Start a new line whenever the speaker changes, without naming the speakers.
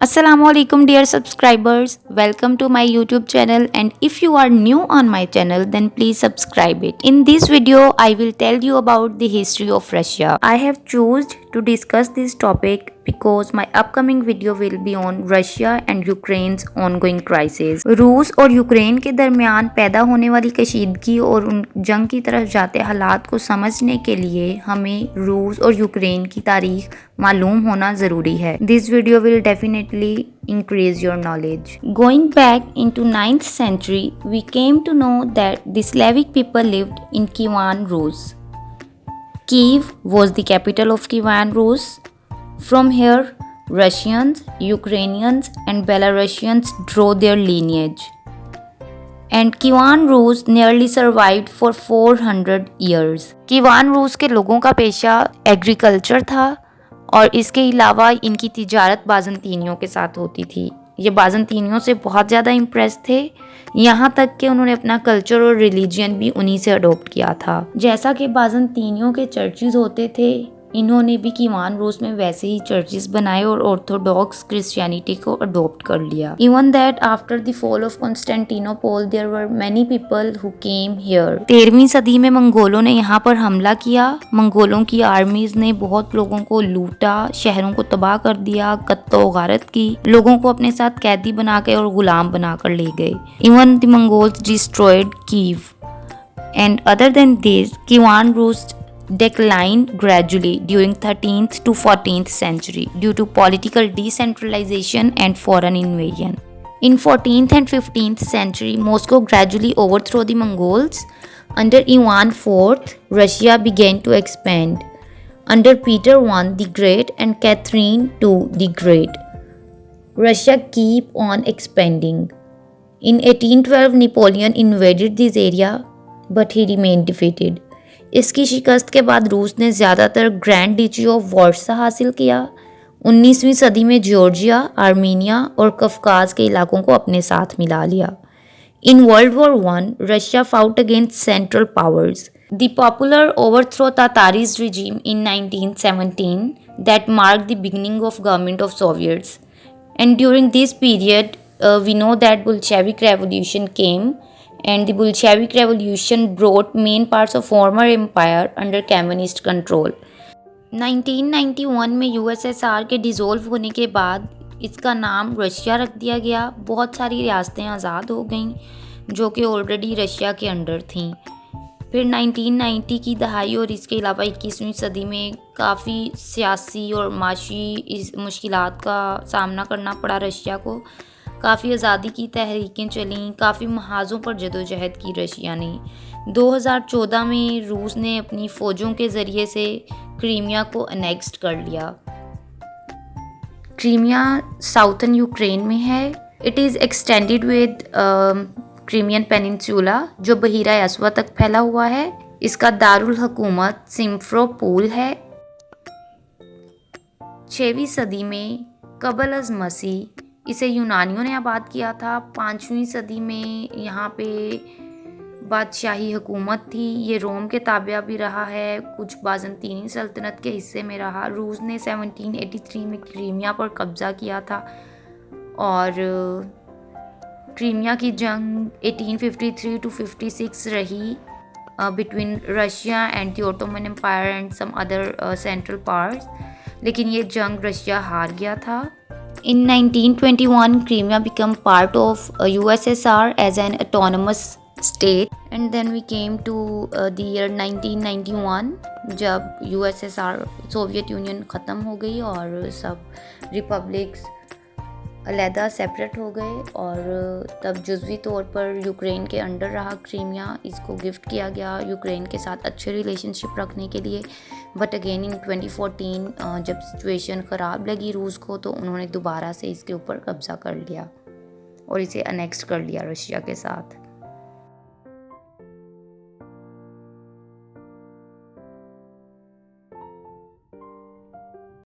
Assalamualaikum dear subscribers, welcome to my YouTube channel, and if you are new on my channel then please subscribe it. In this video I will tell you about the history of Russia. I have chosen to discuss this topic because my upcoming video will be on Russia and Ukraine's ongoing crisis. रूस और Ukraine के दरमियान पैदा होने वाली कशीदगी और उन जंग की तरफ जाते हालात को समझने के लिए हमें रूस और यूक्रेन की तारीख मालूम होना ज़रूरी है. This video will definitely increase your knowledge. Going back into 9th century, we came to know that the Slavic people lived in Kievan Rus. Kiev was the capital of Kievan Rus. From here, Russians, Ukrainians and Belarusians drew their lineage. And Kievan Rus nearly survived for 400 years. Kievan Rus के लोगों का पेशा agriculture था और इसके अलावा इनकी तिजारत बाज़ंतीनियों के साथ होती थी. ये बाज़ंतीनियों से बहुत ज़्यादा इम्प्रेस थे, यहाँ तक कि उन्होंने अपना कल्चर और रिलीजन भी उन्हीं से अडोप्ट किया था. जैसा कि बाज़ंतीनियों के चर्चेज़ होते थे, इन्होंने भी कीवान रूस में वैसे ही चर्चेस बनाए और ऑर्थोडॉक्स क्रिश्चियनिटी को अडॉप्ट कर लिया. Even that after the fall of Constantinople there were many people who came here. 13वीं सदी में मंगोलों ने यहाँ पर हमला किया. मंगोलों की आर्मीज ने बहुत लोगों को लूटा, शहरों को तबाह कर दिया, कत्तो गारत की, लोगों को अपने साथ कैदी बनाकर और गुलाम बनाकर ले गए. Even the Mongols destroyed Kiev. And other than this, Kievan Rus declined gradually during 13th to 14th century due to political decentralization and foreign invasion. In 14th and 15th century, Moscow gradually overthrew the Mongols. Under Ivan IV, Russia began to expand. Under Peter I the Great and Catherine II the Great, Russia keep on expanding. In 1812, Napoleon invaded this area, but he remained defeated. इसकी शिकस्त के बाद रूस ने ज़्यादातर grand डीची of Warsaw हासिल किया. 19वीं सदी में जॉर्जिया, आर्मीनिया और कफकाज के इलाकों को अपने साथ मिला लिया. In world war one, Russia fought against central powers. The popular overthrow tsarist regime in 1917 that mark the beginning of government of Soviets. And during this period we know that Bolshevik revolution came. And the Bolshevik Revolution brought main parts of former empire under communist control. 1991 में USSR के dissolve होने के बाद इसका नाम Russia रख दिया गया. बहुत सारी रियासतें आज़ाद हो गईं जो कि ऑलरेडी रशिया के अंडर थीं. फिर 1990 की दहाई और इसके अलावा 21वीं सदी में काफ़ी सियासी और माशी मुश्किलात का सामना करना पड़ा रशिया को. काफ़ी आज़ादी की तहरीकें चलीं, काफ़ी महाजों पर जदोजहद की रशिया ने. 2014 में रूस ने अपनी फ़ौजों के ज़रिए से क्रीमिया को अनेक्स्ट कर लिया. क्रीमिया साउथर्न यूक्रेन में है. It is extended with Crimean peninsula जो बहीरा अस्वद तक फैला हुआ है. इसका दारुल हुकूमत सिम्फरोपोल है. 6वीं सदी में कबल अज़ मसीह इसे यूनानियों ने आबाद किया था. 5वीं सदी में यहाँ पे बादशाही हुकूमत थी. ये रोम के ताबिया भी रहा है, कुछ बाज़ंतीनी सल्तनत के हिस्से में रहा. रूस ने 1783 में क्रीमिया पर कब्ज़ा किया था और क्रीमिया की जंग 1853 to 56 रही between Russia and the Ottoman Empire and some other central powers. लेकिन ये जंग रशिया हार गया था. In 1921, Crimea became part of USSR as an autonomous state, and then we came to the year 1991 जब USSR सोवियत यूनियन ख़त्म हो गई और सब रिपब्लिक्स अलहदा सेपरेट हो गए और तब जुज़वी तौर पर यूक्रेन के अंडर रहा क्रीमिया. इसको गिफ्ट किया गया यूक्रेन के साथ अच्छे रिलेशनशिप रखने के लिए. बट अगेन इन 2014 जब सिचुएशन ख़राब लगी रूस को तो उन्होंने दोबारा से इसके ऊपर कब्ज़ा कर लिया और इसे अनेक्स्ट कर लिया रशिया के साथ.